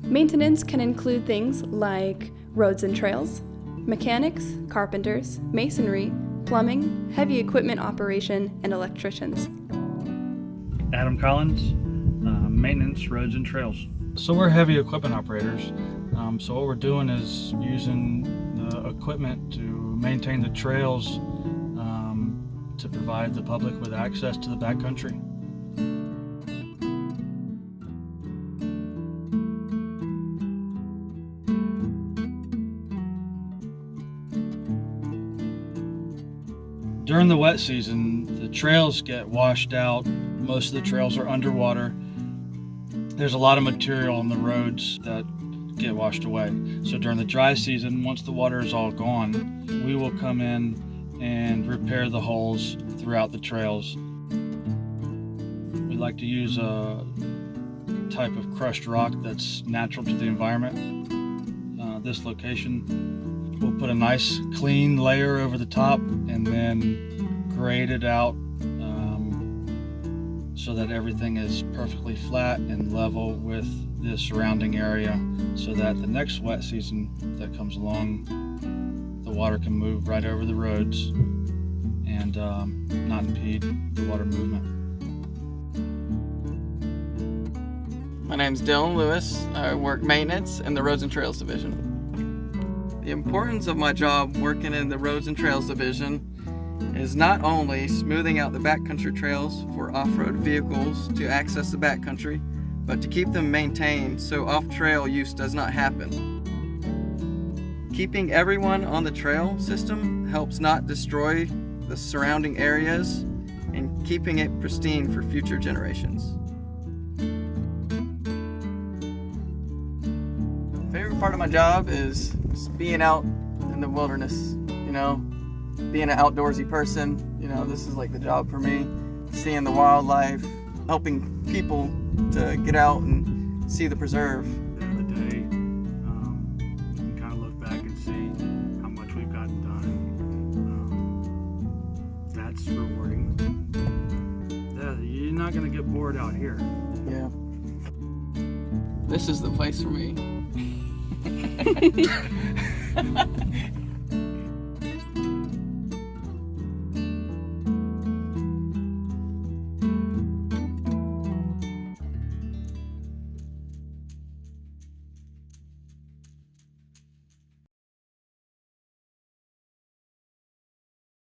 Maintenance can include things like roads and trails, mechanics, carpenters, masonry, plumbing, heavy equipment operation, and electricians. Adam Collins, maintenance, roads and trails. So we're heavy equipment operators. So what we're doing is using the equipment to maintain the trails to provide the public with access to the backcountry. During the wet season, the trails get washed out. Most of the trails are underwater. There's a lot of material on the roads that get washed away. So during the dry season, once the water is all gone, we will come in and repair the holes throughout the trails. We like to use a type of crushed rock that's natural to the environment. This location, we'll put a nice clean layer over the top and then grade it out so that everything is perfectly flat and level with the surrounding area, so that the next wet season that comes along, the water can move right over the roads and not impede the water movement. My name's Dylan Lewis. I work maintenance in the Roads and Trails Division. The importance of my job working in the Roads and Trails Division is not only smoothing out the backcountry trails for off-road vehicles to access the backcountry, but to keep them maintained so off-trail use does not happen. Keeping everyone on the trail system helps not destroy the surrounding areas and keeping it pristine for future generations. The favorite part of my job is just being out in the wilderness, being an outdoorsy person. This is like the job for me. Seeing the wildlife, helping people to get out and see the preserve. At the end of the day, you can kind of look back and see how much we've gotten done. That's rewarding. You're not going to get bored out here. Yeah. This is the place for me.